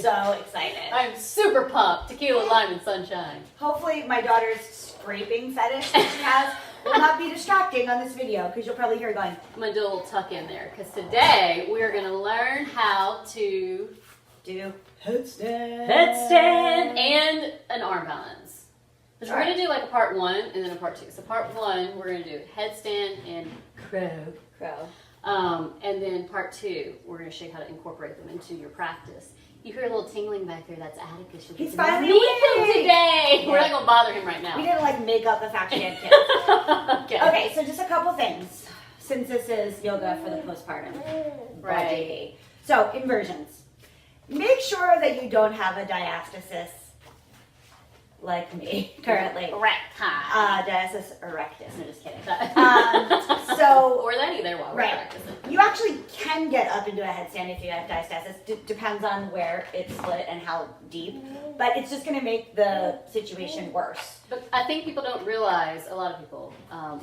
so excited. I'm super pumped. Tequila, lime, and sunshine. Hopefully my daughter's scraping fetish that she has will not be distracting on this video because you'll probably hear her going. I'm going to do a little tuck in there because today we are going to learn how to do headstand. Headstand and an arm balance. Because we're going to do like a part 1 and then a part 2. So part 1, we're going to do headstand and crow. And then part 2, we're going to show you how to incorporate them into your practice. You hear a little tingling back there, that's Atticus. He's finally meet him today. Yeah. We're not going to bother him right now. We didn't like make up the fact she had kids. Okay, so just a couple things. Since this is yoga for the postpartum. Right. So, inversions. Make sure that you don't have a diastasis like me currently. Diastasis erectus. No, just kidding. Or that either while we're practicing. You actually can get up into a headstand if you have diastasis. Depends on where it's split and how deep. But it's just going to make the situation worse. But I think people don't realize, a lot of people,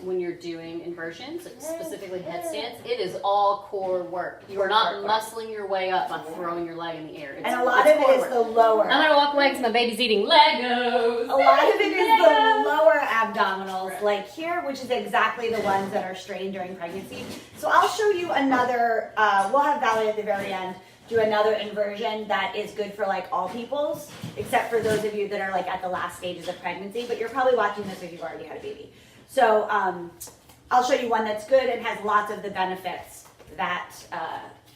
when you're doing inversions, specifically headstands, it is all core work. You are not muscling your way up by throwing your leg in the air. And a lot of it is the lower. I'm going to walk away because my baby's eating Legos. A lot of it is the lower abdominals, like here, which is exactly the ones that are strained during pregnancy. So I'll show you another, we'll have Valerie at the very end do another inversion that is good for like all peoples, except for those of you that are like at the last stages of pregnancy, but you're probably watching this if you've already had a baby. So I'll show you one that's good and has lots of the benefits that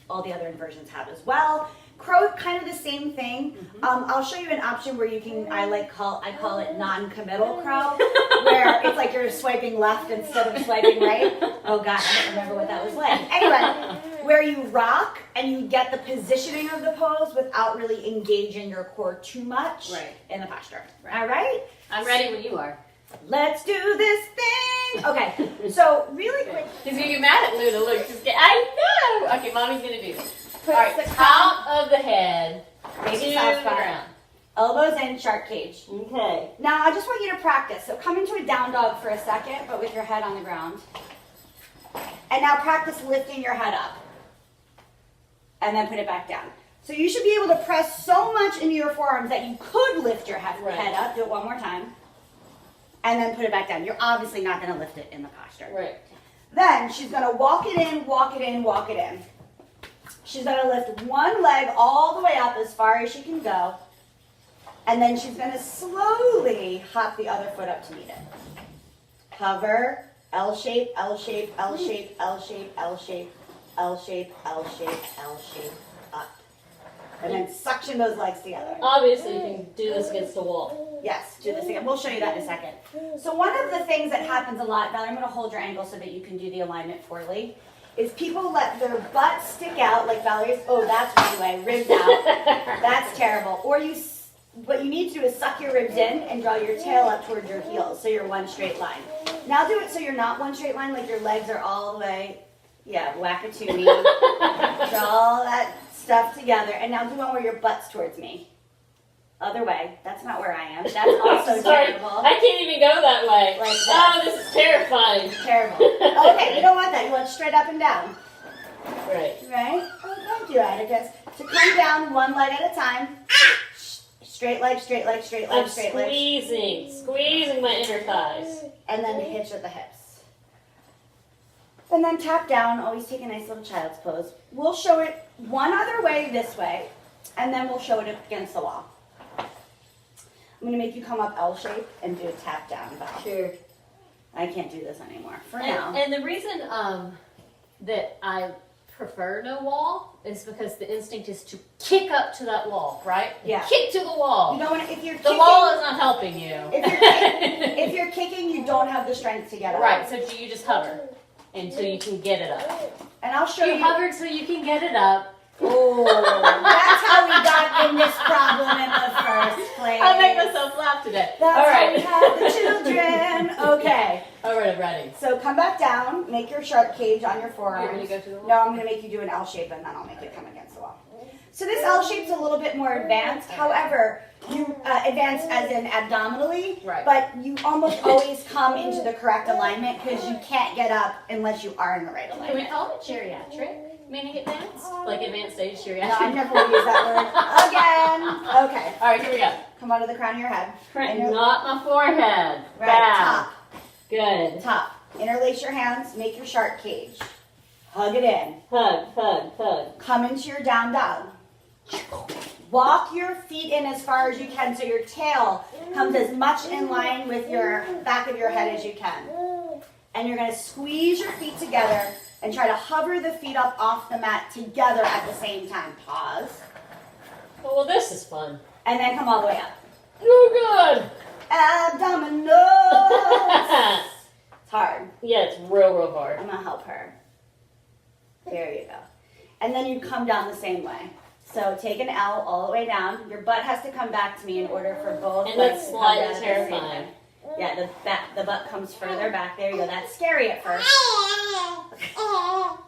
all the other inversions have as well. Crow, kind of the same thing. I'll show you an option where you can, I call it non-committal crow, where it's like you're swiping left instead of swiping right. Oh God, I don't remember what that was like. Anyway, where you rock and you get the positioning of the pose without really engaging your core too much in the posture. All right? I'm ready when you are. Let's do this thing. Okay, so really quick. He's gonna get mad at Luna. Look, I know. Okay, mommy's gonna do this. Put all right, the top of the head maybe to the ground. Elbows in, shark cage. Okay. Now I just want you to practice. So come into a down dog for a second, but with your head on the ground. And now practice lifting your head up. And then put it back down. So you should be able to press so much into your forearms that you could lift your head up. Do it one more time. And then put it back down. You're obviously not going to lift it in the posture. Right. Then she's going to walk it in, walk it in, walk it in. She's going to lift one leg all the way up as far as she can go. And then she's going to slowly hop the other foot up to meet it. Hover, L shape, L shape, L shape, L shape, L shape, L shape, L shape, L shape, up. And then suction those legs together. Obviously, you can do this against the wall. Yes, do this again. We'll show you that in a second. So one of the things that happens a lot, Valerie, I'm going to hold your ankle so that you can do the alignment poorly, is people let their butt stick out like Valerie's. Oh, that's one way. Ribs out. That's terrible. Or what you need to do is suck your ribs in and draw your tail up towards your heels so you're one straight line. Now do it so you're not one straight line, like your legs are all the way, whack-a-toony. Draw all that stuff together. And now do one where your butt's towards me. Other way. That's not where I am. That's also terrible. I can't even go that way. Like that. Oh, this is terrifying. Terrible. Okay, you don't want that. You want straight up and down. Right. Right? Oh, thank you, Atticus. So come down one leg at a time. Straight leg, straight leg, straight leg, straight leg. Squeezing my inner thighs. And then hitch at the hips. And then tap down. Always take a nice little child's pose. We'll show it one other way this way, and then we'll show it against the wall. I'm going to make you come up L shape and do a tap down bow. Sure. I can't do this anymore for now. And the reason that I prefer no wall is because the instinct is to kick up to that wall, right? Yeah. Kick to the wall. You don't want to, if you're the kicking, wall is not helping you. If you're kicking, you don't have the strength to get up. Right, so you just hover until you can get it up. And I'll show you. You hover until you can get it up. Oh, that's how we got in this problem in the first place. I make myself laugh today. That's all right. how we have the children. Okay. All right, I'm ready. So come back down, make your shark cage on your forearms. You're gonna go to the wall? No, I'm going to make you do an L shape and then I'll make it come against the wall. So this L shape's a little bit more advanced. However, you advance as in abdominally, right. But you almost always come into the correct alignment because you can't get up unless you are in the right alignment. Can we call it geriatric? Meaning advanced? Like advanced stage No, I geriatric? never would use that word again. Okay. All right, here we go. Come onto the crown of your head. Not my forehead. Right, Bad. top. Good. Top. Interlace your hands. Make your shark cage. Hug it in. Hug, hug, hug. Come into your down dog. Walk your feet in as far as you can so your tail comes as much in line with your back of your head as you can. And you're going to squeeze your feet together and try to hover the feet up off the mat together at the same time. Pause. Oh, well, this is fun. And then come all the way up. Oh, good. Abdominals. It's hard. Yeah, it's real, real hard. I'm going to help her. There you go. And then you come down the same way. So take an L all the way down. Your butt has to come back to me in order for both And legs that's to come slightly down at the same terrifying. time. Yeah, the butt comes further back. There you go. That's scary at first.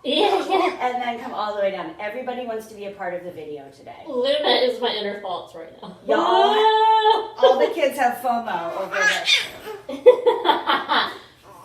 Yeah. And then come all the way down. Everybody wants to be a part of the video today. Luna is my inner thoughts right now. Y'all, all the kids have FOMO over this.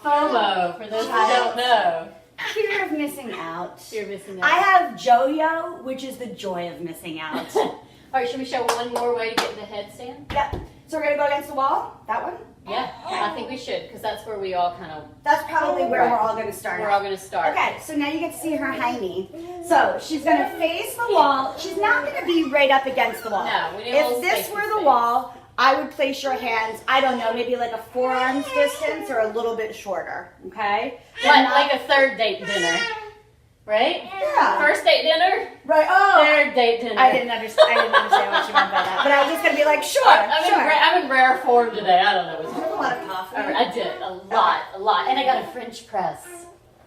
FOMO, for those who don't know. Fear of missing out. You're missing I out. have Joyo, which is the joy of missing out. All right, should we show one more way to get the headstand? Yep. So we're going to go against the wall? That one? Yeah, I think we should, because that's where we all kind of, That's probably where we're all going to start. we're all going to start. Okay, so now you get to see her hiney. So she's going to face the wall. She's not going to be right up against the wall. No, we need a If little this spacey were the space. wall, I would place your hands, I don't know, maybe like a forearms distance or a little bit shorter, okay? Like a third date dinner, right? Yeah. First date dinner, Right, oh. third date dinner. I didn't understand what you meant by that. But I was just going to be like, sure, I'm in rare form today. I don't know what's I have a lot of coffee. I did a lot, and I got a French press.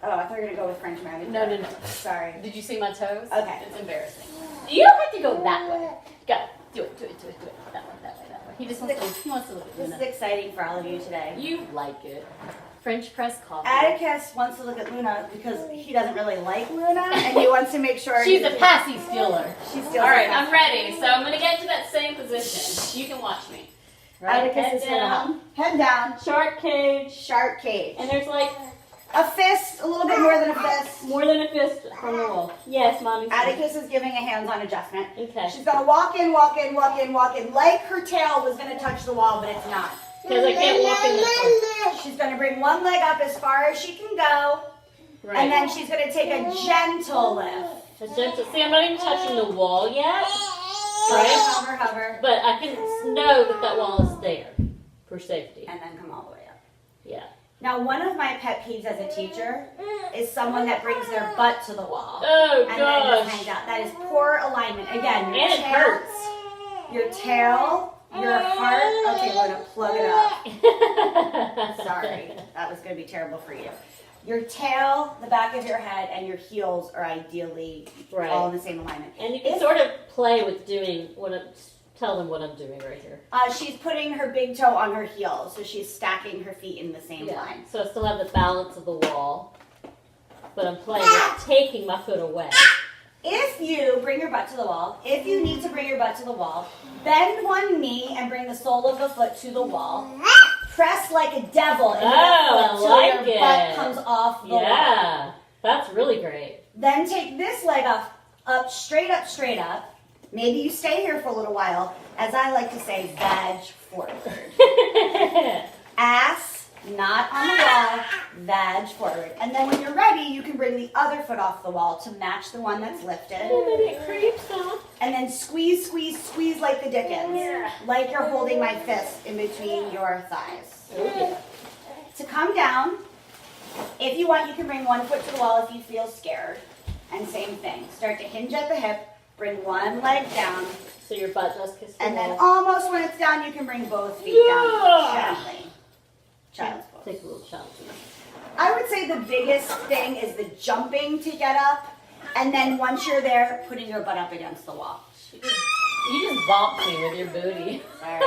Oh, I thought you were going to go with French marriage. No. Sorry. Did you see my toes? Okay. It's embarrassing. You don't have to go that way. Go. Do it. That way. He just wants to look at This is Luna. exciting for all of you today. You like it. French press coffee. Atticus wants to look at Luna because he doesn't really like Luna, and he wants to make sure She's a passy stealer. She steals. All right, I'm ready. So I'm going to get to that same position. You can watch me. Right, Atticus is down. Head down. Shark cage. Shark cage. And there's like A fist, a little bit more than a fist. more than a fist from the wall. Yes, Mommy. Atticus is giving a hands-on adjustment. Okay. She's gonna walk in, like her tail was gonna touch the wall, but it's not. Because I can't walk in this one. She's gonna bring one leg up as far as she can go, Right. and then she's gonna take a gentle lift. A gentle. See, I'm not even touching the wall yet. Right? Right? Hover, But I can know that that wall is there for safety. and then come all the way up. Yeah. Now, one of my pet peeves as a teacher is someone that brings their butt to the wall. Oh, And then just gosh. hangs out. That is poor alignment. Again, your And it tail, hurts. your tail, your heart. Okay, we're gonna plug it up. Sorry, that was gonna be terrible for you. Your tail, the back of your head, and your heels are ideally Right. all in the same alignment. And you can sort of play with doing what I'm, tell them what I'm doing right here. She's putting her big toe on her heel, so she's stacking her feet in the same line. So I still have the balance of the wall, but I'm playing with taking my foot away. If you bring your butt to the wall, if you need to bring your butt to the wall, bend one knee and bring the sole of the foot to the wall. Press like a devil into that Oh, foot I till like your it. butt comes off the wall. Yeah, that's really great. Then take this leg up, straight up. Maybe you stay here for a little while. As I like to say, vag forward. Ass not on the wall, vag forward. And then when you're ready, you can bring the other foot off the wall to match the one that's lifted. Maybe it creeps up. And then squeeze like the dickens. Like you're holding my fist in between your thighs. Oh, yeah. To come down, if you want, you can bring one foot to the wall if you feel scared. And same thing. Start to hinge at the hip, bring one leg down, So your butt does kiss the and then wall. almost when it's down, you can bring both feet Yeah. down gently. Child's pose. Take a little challenge. I would say the biggest thing is the jumping to get up, and then once you're there, putting your butt up against the wall. You just bopped me with your booty. Sorry.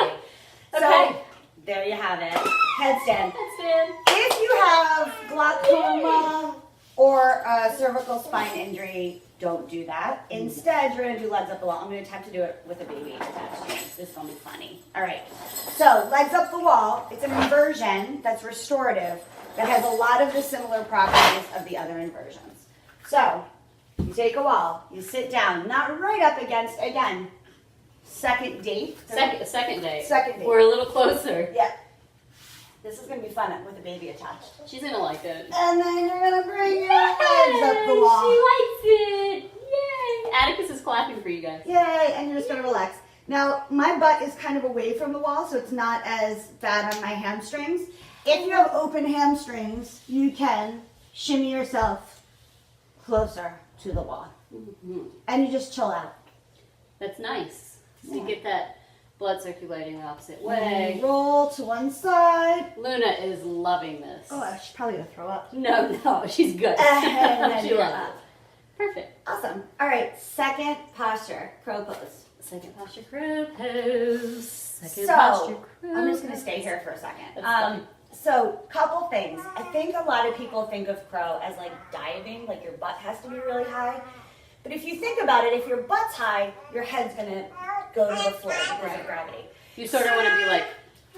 Okay. So, there you have it. Headstand. Headstand. If you have glaucoma or a cervical spine injury, don't do that. Instead, you're going to do legs up the wall. I'm going to have to do it with a baby attached to me. This is going to be funny. All right. So, legs up the wall. It's an inversion that's restorative that has a lot of the similar properties of the other inversions. So, You take a wall, you sit down, not right up against, again, second date. Second date. Second date. We're a little closer. Yeah. This is going to be fun with the baby attached. She's gonna like it. And then you're going to bring your legs up the wall. She likes it. Yay! Atticus is clapping for you guys. Yay, and you're just going to relax. Now, my butt is kind of away from the wall, so it's not as bad on my hamstrings. If you have open hamstrings, you can shimmy yourself closer to the wall. Mm-hmm. And you just chill out. That's nice. So Yeah. you get that blood circulating the opposite And way. roll to one side. Luna is loving this. Oh, she's probably going to throw up. No, she's good. And then She do it loves up. it. Perfect. Awesome. All right, second posture, crow pose. Second posture crow pose. Second So, posture crow. I'm just going to stay here for a second. That's fine. So, couple things. I think a lot of people think of crow as like diving, like your butt has to be really high. But if you think about it, if your butt's high, your head's going to go to the floor because of gravity. You sort of want to be like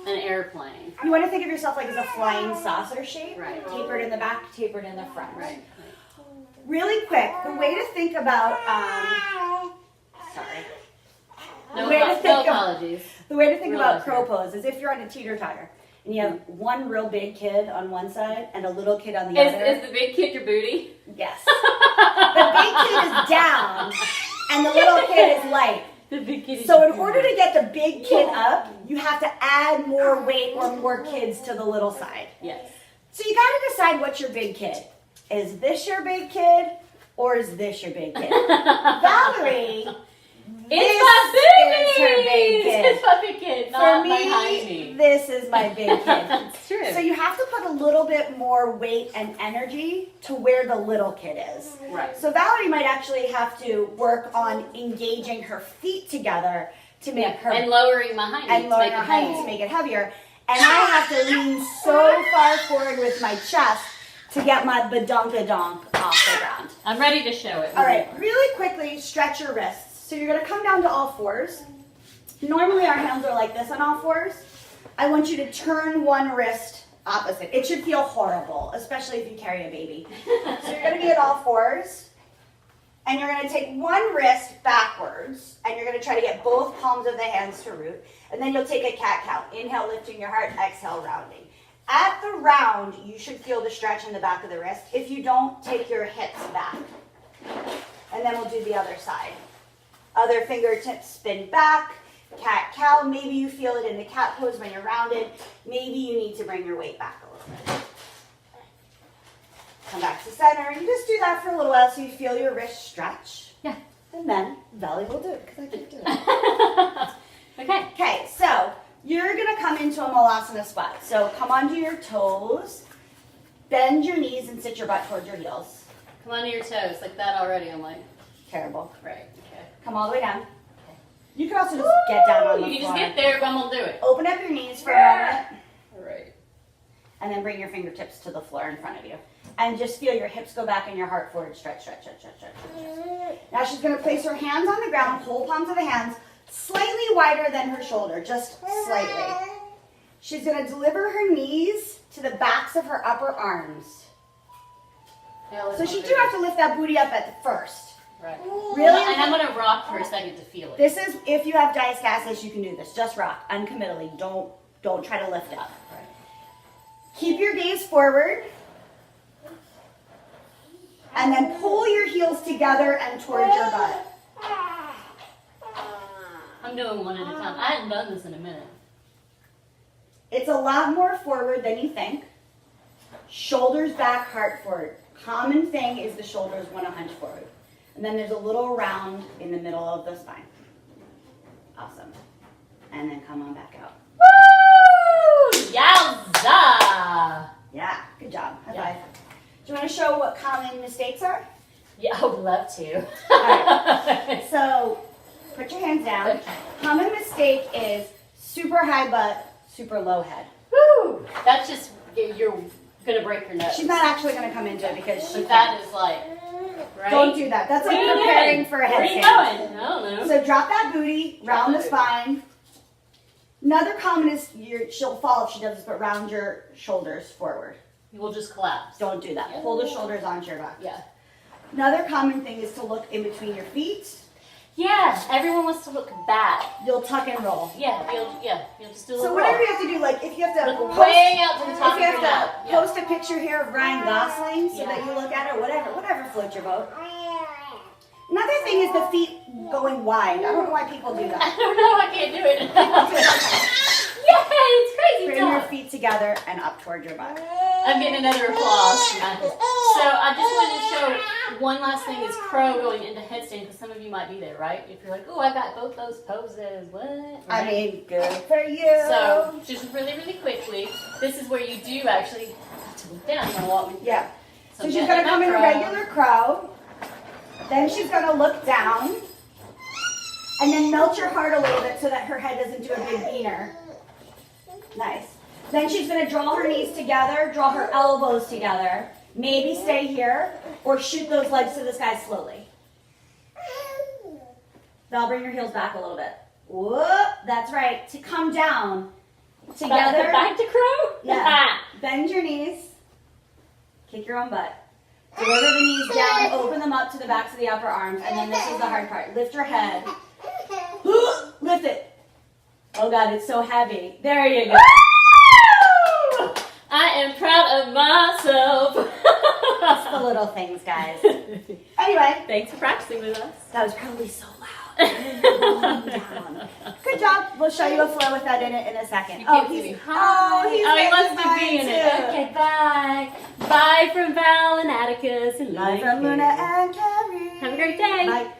an airplane. You want to think of yourself like as a flying saucer shape, Right. tapered in the back, tapered in the front. Right. Really quick, the way to think about, sorry. No, The way to no think of- apologies. The way to think Real about life crow here. pose is if you're on a teeter-totter and you have one real big kid on one side and a little kid on the other. Is the big kid your booty? Yes. The big kid is down and the little kid is light. The big kid is So your in order to get the big kid up, you have to add more weight or more kids to the little side. Yes. So you got to decide what's your big kid. Is this your big kid or is this your big kid? Valerie, It's my baby! is her big kid. It's my big kid, not For behind me. this is my big kid. That's true. So you have to put a little bit more weight and energy to where the little kid is. Right. So Valerie might actually have to work on engaging her feet together to make her And lowering my hind and to lowering make her it height heavy. to make it heavier. And I have to lean so far forward with my chest to get my badonkadonk off the ground. I'm ready to show it. All right, really quickly, stretch your wrists. So you're gonna come down to all fours. Normally our hands are like this on all fours. I want you to turn one wrist opposite. It should feel horrible, especially if you carry a baby. So you're gonna be at all fours, and you're gonna take one wrist backwards, and you're gonna try to get both palms of the hands to root, and then you'll take a cat-cow. Inhale, lifting your heart, exhale, rounding. At the round, you should feel the stretch in the back of the wrist. If you don't, take your hips back. And then we'll do the other side. Other fingertips spin back, cat-cow. Maybe you feel it in the cat pose when you're rounded. Maybe you need to bring your weight back a little bit. Come back to center. You just do that for a little while so you feel your wrist stretch. Yeah. And then Valley will do it because I keep doing it. Okay. Okay, so you're going to come into a malasana squat. So come onto your toes, bend your knees, and sit your butt towards your heels. Come onto your toes. Like that already, I'm like, Terrible. right. Okay. Come all the way down. You can also just get down on the You can floor. just get there, but I'm going to do it. Open up your knees for a moment, All right. and then bring your fingertips to the floor in front of you. And just feel your hips go back and your heart forward. Stretch, stretch, stretch, stretch, stretch, stretch. Now she's going to place her hands on the ground, whole palms of the hands, slightly wider than her shoulder, just slightly. She's going to deliver her knees to the backs of her upper arms. Yeah, So she do have to lift that booty up at the first. Right. Really? And I'm going to rock for a second to feel it. This is, if you have diastasis, you can do this. Just rock, uncommittally. Don't try to lift up. Right. Keep your gaze forward. And then pull your heels together and towards your butt. I'm doing one at a time. I hadn't done this in a minute. It's a lot more forward than you think. Shoulders back, heart forward. Common thing is the shoulders want to hunch forward. And then there's a little round in the middle of the spine. Awesome. And then come on back out. Woo! Yowza! Yeah, good job. High Yeah. five. Do you want to show what common mistakes are? Yeah, I would love to. Alright. So, put your hands down. Okay. Common mistake is super high butt, super low head. Woo! That's just, you're going to break your nose. She's not actually going to come into it because she But that can't. is like, right? Don't do that. That's like What are you preparing doing? for a Where are you headstand. going? I don't know. So drop that booty, round the spine. Another common is she'll fall if she does this, but round your shoulders forward. We'll just collapse. Don't do that. Yeah. Pull the shoulders onto your back. Yeah. Another common thing is to look in between your feet. Yeah, everyone wants to look back. You'll tuck and roll. Yeah, you'll just do a little So whatever roll. you have to do, like if you have to Look way out to the top if you of your have head. to post a picture here of Ryan Gosling so Yeah. that you look at it, whatever floats your boat. Another thing is the feet going wide. I don't know why people do I that. don't know, I can't do it. Yay, it's crazy. Bring your feet together and up toward your butt. I'm getting another applause. So I just wanted to show one last thing is crow going into headstand because some of you might be there, right? If you're like, oh, I got both those poses. What? I Right? mean, good for you. So just really, really quickly, this is where you do actually have to look down. You want to walk me? Yeah. So she's gently going to come in a crow. regular crow. Then she's going to look down. And then melt your heart a little bit so that her head doesn't do a big beaner. Nice. Then she's going to draw her knees together, draw her elbows together. Maybe stay here or shoot those legs to the sky slowly. Now bring your heels back a little bit. Whoop, that's right. To come down together. Back to crow? Yeah. Bend your knees. Kick your own butt. Deliver the knees down, open them up to the backs of the upper arms, and then this is the hard part. Lift your head. Lift it. Oh God, it's so heavy. There you go. I am proud of myself. It's the little things, guys. Anyway, Thanks for practicing with us. that was probably so loud. Good job. We'll show you a flow with that in it in a second. You can't see me. He he wants to be in it. too. Okay, bye. Bye from Val and Atticus and Bye from Luna and Keri. Have a great day. Bye.